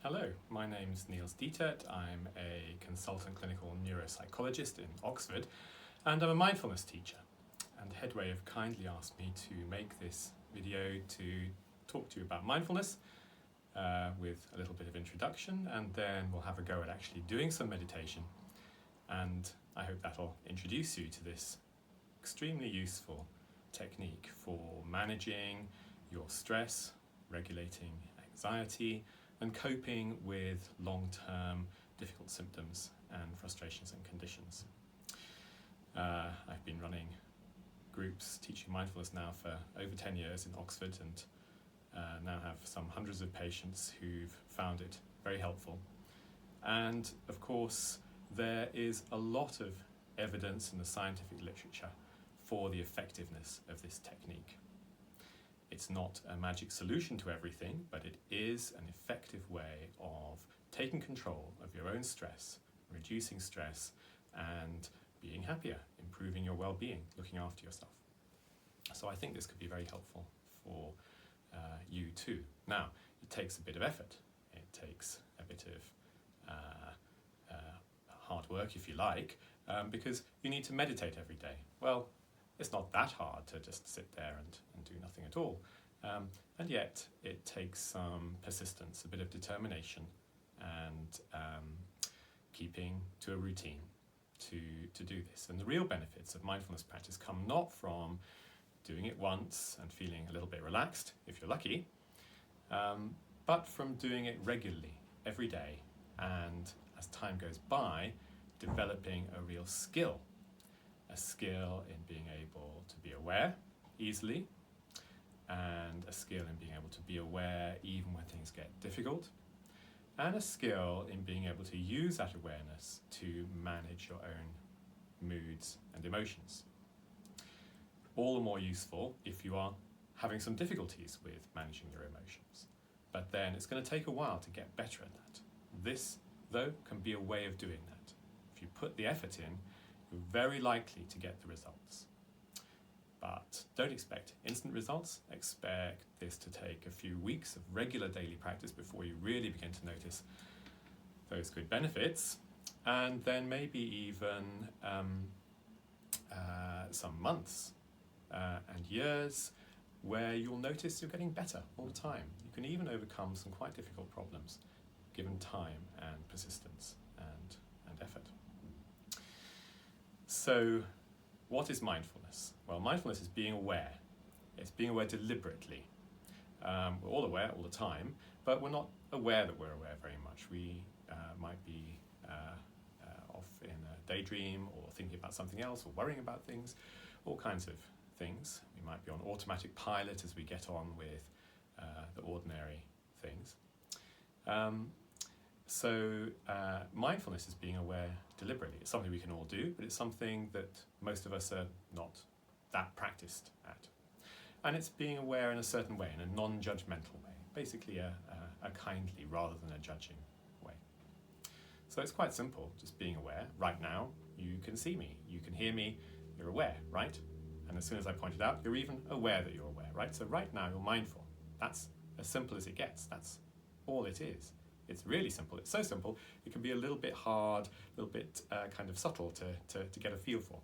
Hello, my name's Niels Detert. I'm a consultant clinical neuropsychologist in Oxford, and I'm a mindfulness teacher. And Headway have kindly asked me to make this video to talk to you about mindfulness with a little bit of introduction, and then we'll have a go at actually doing some meditation. And I hope that'll introduce you to this extremely useful technique for managing your stress, regulating anxiety, and coping with long-term difficult symptoms and frustrations and conditions. I've been running groups teaching mindfulness now for over 10 years in Oxford, and now have some hundreds of patients who've found it very helpful. And of course, there is a lot of evidence in the scientific literature for the effectiveness of this technique. It's not a magic solution to everything, but it is an effective way of taking control of your own stress, reducing stress, and being happier, improving your well-being, looking after yourself. So I think this could be very helpful for you too. Now, it takes a bit of effort. It takes a bit of hard work, if you like, because you need to meditate every day. Well, it's not that hard to just sit there and do nothing at all. And yet it takes some persistence, a bit of determination, and keeping to a routine to do this. And the real benefits of mindfulness practice come not from doing it once and feeling a little bit relaxed, if you're lucky, but from doing it regularly, every day, and as time goes by, developing a real skill. A skill in being able to be aware easily, and a skill in being able to be aware even when things get difficult, and a skill in being able to use that awareness to manage your own moods and emotions. All the more useful if you are having some difficulties with managing your emotions. But then it's going to take a while to get better at that. This, though, can be a way of doing that. If you put the effort in, you're very likely to get the results. But don't expect instant results. Expect this to take a few weeks of regular daily practice before you really begin to notice those good benefits, and then maybe even some months and years where you'll notice you're getting better all the time. You can even overcome some quite difficult problems given time and persistence and effort. So, what is mindfulness? Well, mindfulness is being aware. It's being aware deliberately. We're all aware all the time, but we're not aware that we're aware very much. We might be off in a daydream, or thinking about something else, or worrying about things, all kinds of things. We might be on automatic pilot as we get on with the ordinary things. So mindfulness is being aware deliberately. It's something we can all do, but it's something that most of us are not that practiced at. And it's being aware in a certain way, in a non-judgmental way, basically a kindly rather than a judging way. So it's quite simple, just being aware. Right now, you can see me, you can hear me, you're aware, right? And as soon as I point it out, you're even aware that you're aware, right? So right now, you're mindful. That's as simple as it gets. That's all it is. It's really simple. It's so simple, it can be a little bit hard, a little bit kind of subtle to get a feel for.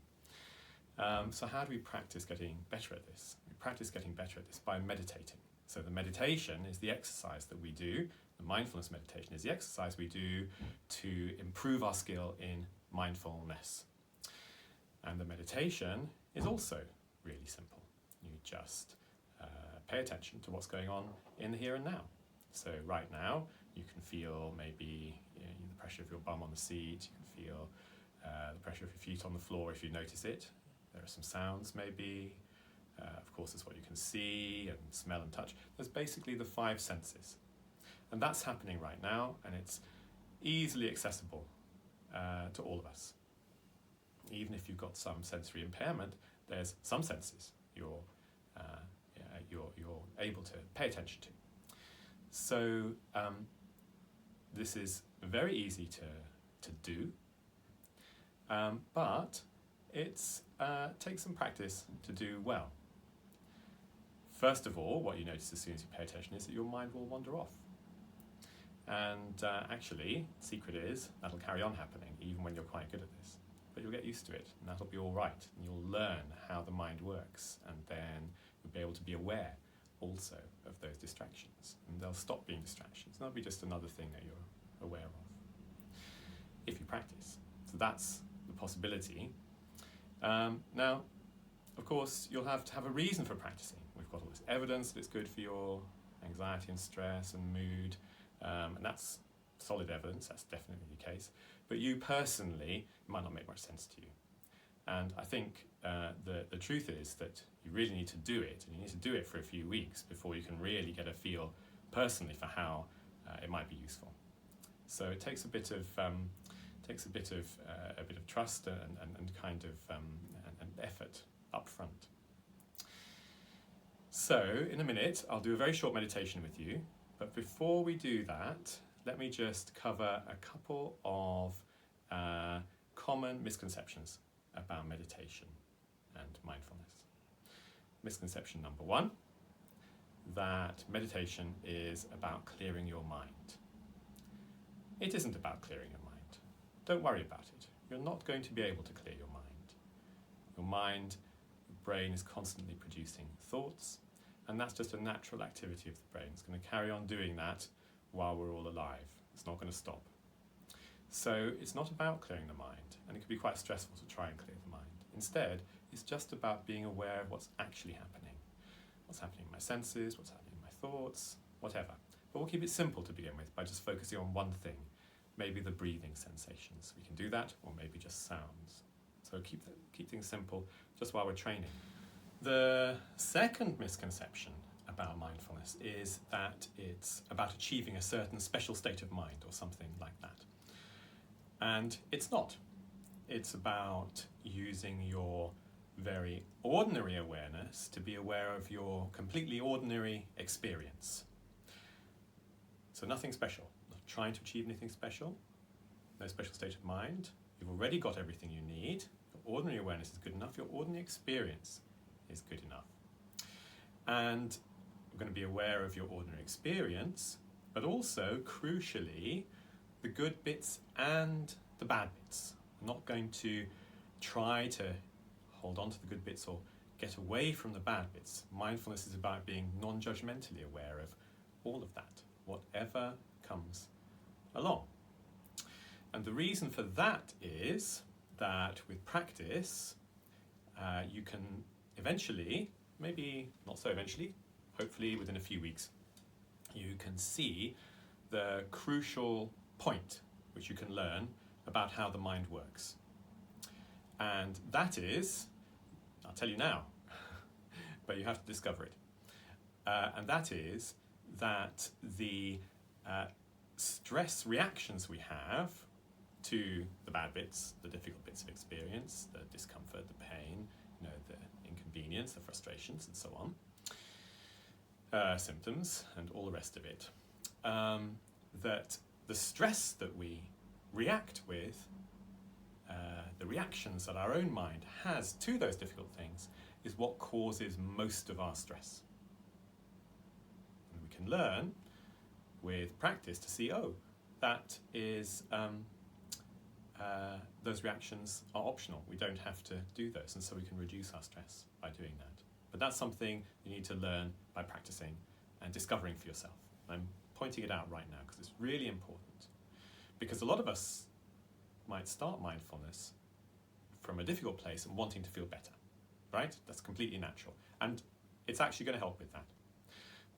So how do we practice getting better at this? We practice getting better at this by meditating. So the meditation is the exercise that we do. The mindfulness meditation is the exercise we do to improve our skill in mindfulness. And the meditation is also really simple. You just pay attention to what's going on in the here and now. So right now, you can feel maybe the pressure of your bum on the seat, you can feel the pressure of your feet on the floor if you notice it. There are some sounds maybe, of course it's what you can see and smell and touch. There's basically the 5 senses. And that's happening right now, and it's easily accessible to all of us. Even if you've got some sensory impairment, there's some senses you're able to pay attention to. So this is very easy to do, but it takes some practice to do well. First of all, what you notice as soon as you pay attention is that your mind will wander off. And actually, the secret is that'll carry on happening even when you're quite good at this. But you'll get used to it, and that'll be all right. And you'll learn how the mind works, and then you'll be able to be aware also of those distractions. And they'll stop being distractions. They'll be just another thing that you're aware of if you practice. So that's the possibility. Now, of course, you'll have to have a reason for practicing. We've got all this evidence that it's good for your anxiety and stress and mood, and that's solid evidence, that's definitely the case. But you personally, it might not make much sense to you. And I think the truth is that you really need to do it, and you need to do it for a few weeks before you can really get a feel personally for how it might be useful. So it takes a bit of trust and kind of and effort up front. So in a minute, I'll do a very short meditation with you. But before we do that, let me just cover a couple of common misconceptions about meditation and mindfulness. Misconception number one, that meditation is about clearing your mind. It isn't about clearing your mind. Don't worry about it. You're not going to be able to clear your mind. Your mind, your brain is constantly producing thoughts, and that's just a natural activity of the brain. It's going to carry on doing that while we're all alive. It's not going to stop. So it's not about clearing the mind, and it can be quite stressful to try and clear the mind. Instead, it's just about being aware of what's actually happening. What's happening in my senses, what's happening in my thoughts, whatever. But we'll keep it simple to begin with by just focusing on one thing, maybe the breathing sensations. We can do that, or maybe just sounds. So keep things simple just while we're training. The second misconception about mindfulness is that it's about achieving a certain special state of mind or something like that. And it's not. It's about using your very ordinary awareness to be aware of your completely ordinary experience. So nothing special, not trying to achieve anything special, no special state of mind. You've already got everything you need. Your ordinary awareness is good enough. Your ordinary experience is good enough. And you're going to be aware of your ordinary experience, but also, crucially, the good bits and the bad bits. I'm not going to try to hold on to the good bits or get away from the bad bits. Mindfulness is about being non-judgmentally aware of all of that, whatever comes along. And the reason for that is that with practice, you can eventually, maybe not so eventually, hopefully within a few weeks, you can see the crucial point which you can learn about how the mind works. And that is, I'll tell you now, but you have to discover it. And that is that the stress reactions we have to the bad bits, the difficult bits of experience, the discomfort, the pain, the inconvenience, the frustrations, and so on, symptoms, and all the rest of it, that the stress that we react with, the reactions that our own mind has to those difficult things, is what causes most of our stress. And we can learn with practice to see, that is, those reactions are optional. We don't have to do those, and so we can reduce our stress by doing that. But that's something you need to learn by practicing and discovering for yourself. I'm pointing it out right now because it's really important. Because a lot of us might start mindfulness from a difficult place and wanting to feel better, right? That's completely natural. And it's actually going to help with that.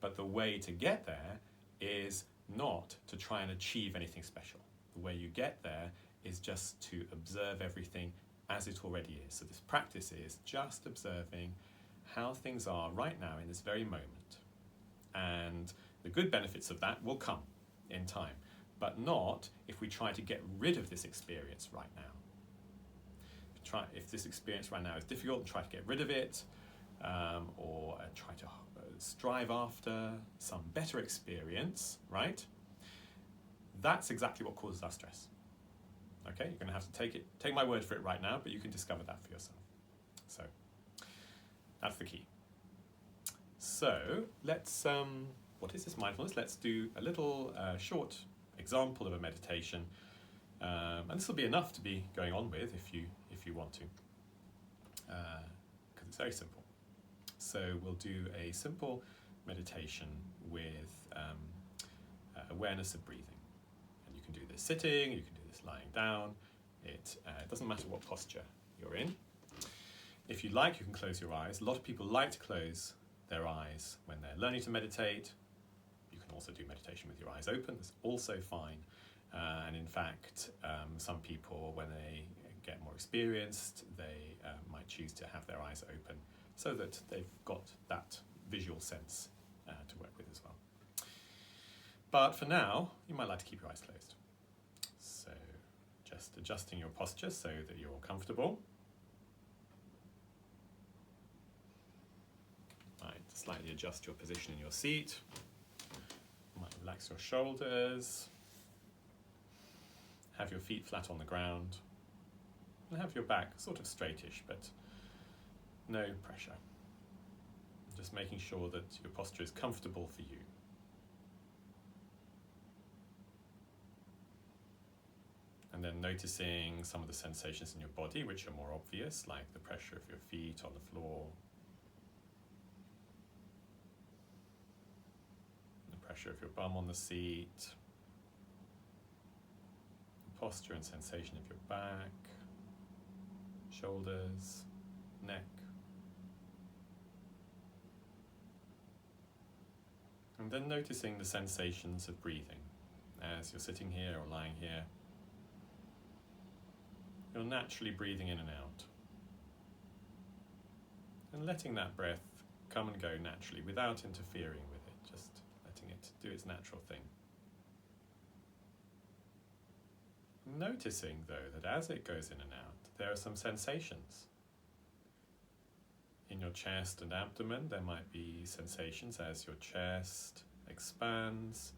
But the way to get there is not to try and achieve anything special. The way you get there is just to observe everything as it already is. So this practice is just observing how things are right now in this very moment. And the good benefits of that will come in time, but not if we try to get rid of this experience right now. If this experience right now is difficult, and try to get rid of it, or try to strive after some better experience, right? That's exactly what causes our stress. Okay, you're going to have to take my word for it right now, but you can discover that for yourself. So that's the key. So let's, what is this mindfulness? Let's do a little short example of a meditation, and this will be enough to be going on with if you want to, because it's very simple. So we'll do a simple meditation with awareness of breathing, and you can do this sitting, you can do this lying down. It doesn't matter what posture you're in. If you like, you can close your eyes. A lot of people like to close their eyes when they're learning to meditate. You can also do meditation with your eyes open. That's also fine. And in fact, some people, when they get more experienced, they might choose to have their eyes open so that they've got that visual sense to work with as well. But for now, you might like to keep your eyes closed. So just adjusting your posture so that you're comfortable. Right, slightly adjust your position in your seat. You might relax your shoulders. Have your feet flat on the ground. And have your back sort of straightish, but no pressure. Just making sure that your posture is comfortable for you. And then noticing some of the sensations in your body which are more obvious, like the pressure of your feet on the floor, the pressure of your bum on the seat, the posture and sensation of your back, shoulders, neck. And then noticing the sensations of breathing as you're sitting here or lying here. You're naturally breathing in and out. And letting that breath come and go naturally without interfering with it, just letting it do its natural thing. Noticing, though, that as it goes in and out, there are some sensations. In your chest and abdomen, there might be sensations as your chest expands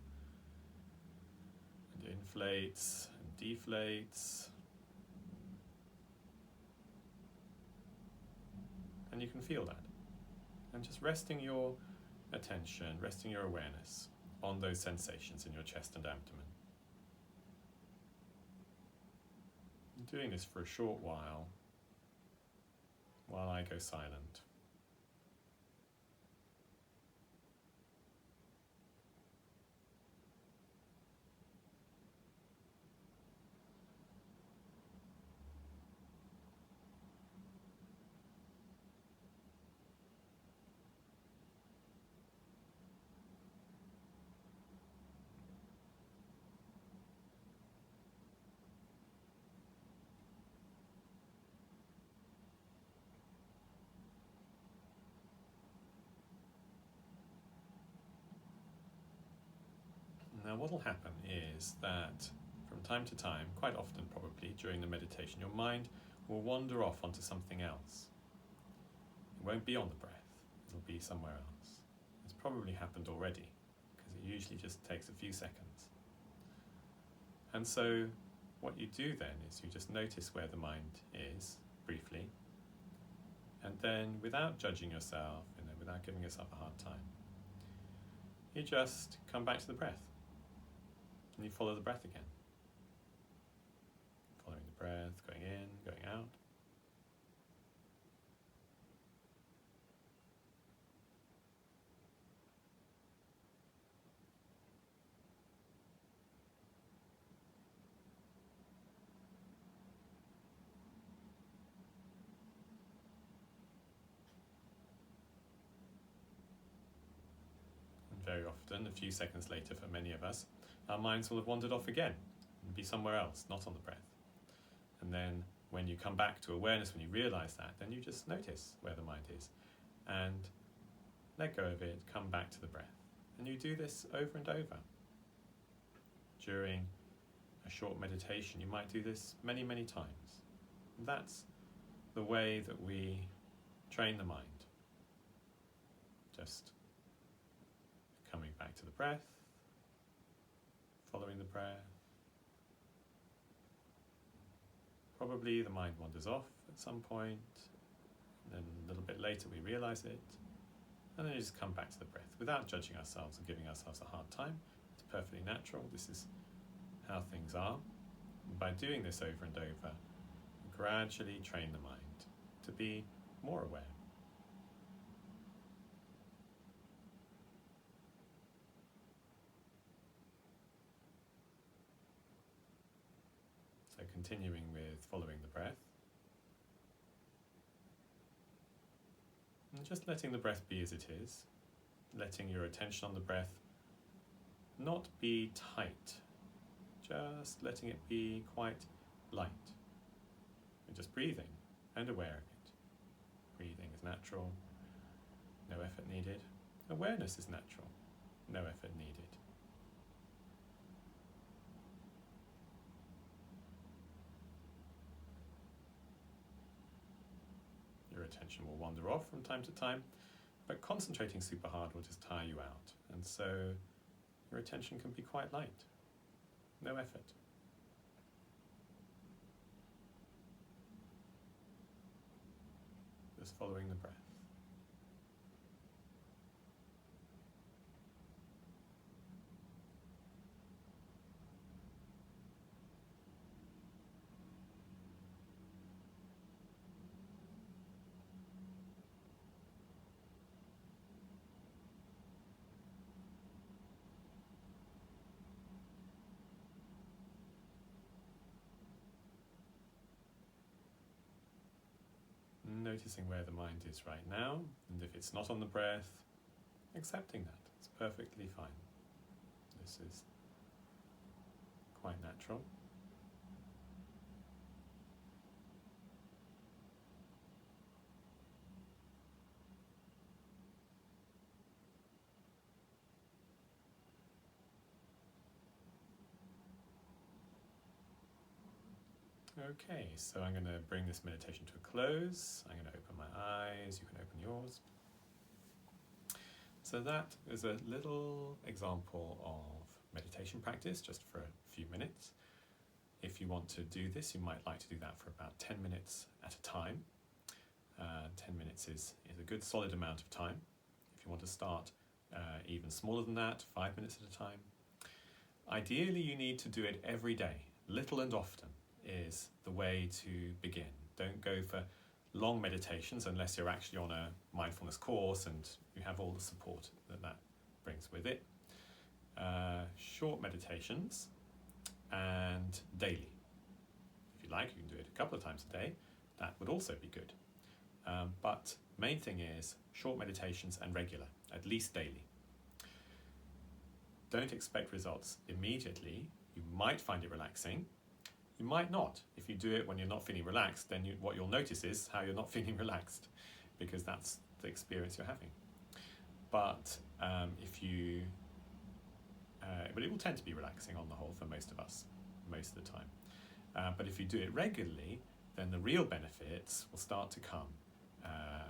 and inflates and deflates. And you can feel that. And just resting your attention, resting your awareness on those sensations in your chest and abdomen. And doing this for a short while I go silent. Now what will happen is that from time to time, quite often probably during the meditation, your mind will wander off onto something else. It won't be on the breath, it'll be somewhere else. It's probably happened already, because it usually just takes a few seconds. And so what you do then is you just notice where the mind is, briefly, and then without judging yourself, without giving yourself a hard time, you just come back to the breath. And you follow the breath again. Following the breath, going in, going out. And very often, a few seconds later for many of us, our minds will have wandered off again and be somewhere else, not on the breath. And then when you come back to awareness, when you realise that, then you just notice where the mind is and let go of it, come back to the breath. And you do this over and over. During a short meditation, you might do this many, many times. And that's the way that we train the mind. Just coming back to the breath, following the breath. Probably the mind wanders off at some point, and then a little bit later we realise it, and then you just come back to the breath without judging ourselves and giving ourselves a hard time. It's perfectly natural. This is how things are. And by doing this over and over, gradually train the mind to be more aware. So continuing with following the breath, and just letting the breath be as it is, letting your attention on the breath not be tight, just letting it be quite light, and just breathing and aware of it. Breathing is natural, no effort needed. Awareness is natural, no effort needed. Your attention will wander off from time to time, but concentrating super hard will just tire you out. And so your attention can be quite light, no effort. Just following the breath. Noticing where the mind is right now, and if it's not on the breath, accepting that. It's perfectly fine. This is quite natural. Okay, so I'm going to bring this meditation to a close. I'm going to open my eyes, you can open yours. So that is a little example of meditation practice, just for a few minutes. If you want to do this, you might like to do that for about 10 minutes at a time. 10 minutes is a good solid amount of time. If you want to start even smaller than that, 5 minutes at a time. Ideally, you need to do it every day, little and often is the way to begin. Don't go for long meditations unless you're actually on a mindfulness course and you have all the support that brings with it. Short meditations and daily. If you like, you can do it a couple of times a day. That would also be good. But main thing is short meditations and regular, at least daily. Don't expect results immediately. You might find it relaxing. You might not. If you do it when you're not feeling relaxed, then what you'll notice is how you're not feeling relaxed, because that's the experience you're having. But but it will tend to be relaxing on the whole for most of us, most of the time. But if you do it regularly, then the real benefits will start to come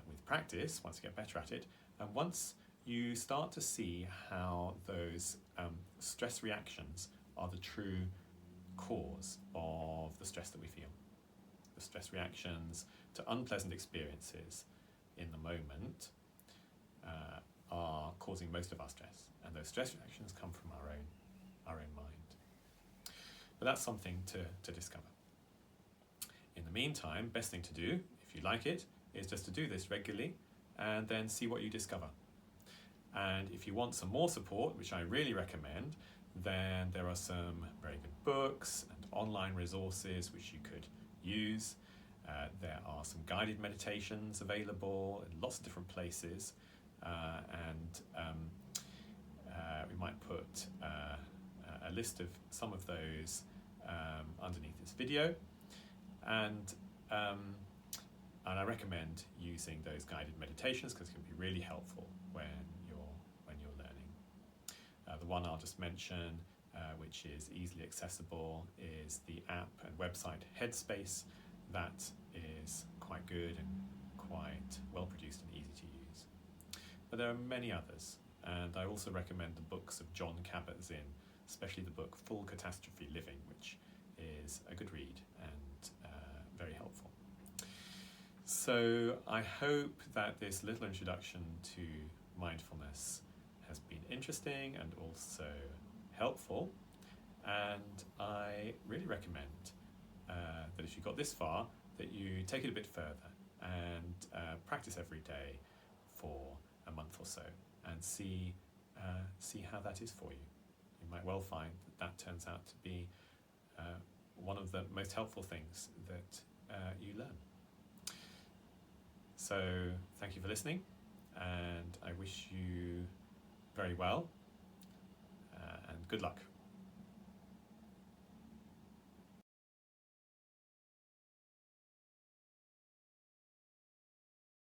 with practice, once you get better at it, and once you start to see how those stress reactions are the true cause of the stress that we feel. The stress reactions to unpleasant experiences in the moment are causing most of our stress, and those stress reactions come from our own mind. But that's something to discover. In the meantime, best thing to do, if you like it, is just to do this regularly and then see what you discover. And if you want some more support, which I really recommend, then there are some very good books and online resources which you could use. There are some guided meditations available in lots of different places, and we might put a list of some of those underneath this video, and I recommend using those guided meditations because it can be really helpful when you're learning. The one I'll just mention, which is easily accessible, is the app and website Headspace. That is quite good and quite well produced and easy to use. But there are many others, and I also recommend the books of John Kabat-Zinn, especially the book Full Catastrophe Living, which is a good read and very helpful. So I hope that this little introduction to mindfulness has been interesting and also helpful, And I really recommend that if you got this far, that you take it a bit further and practice every day for a month or so and see how that is for you. You might well find that turns out to be one of the most helpful things that you learn. So thank you for listening, and I wish you very well and good luck.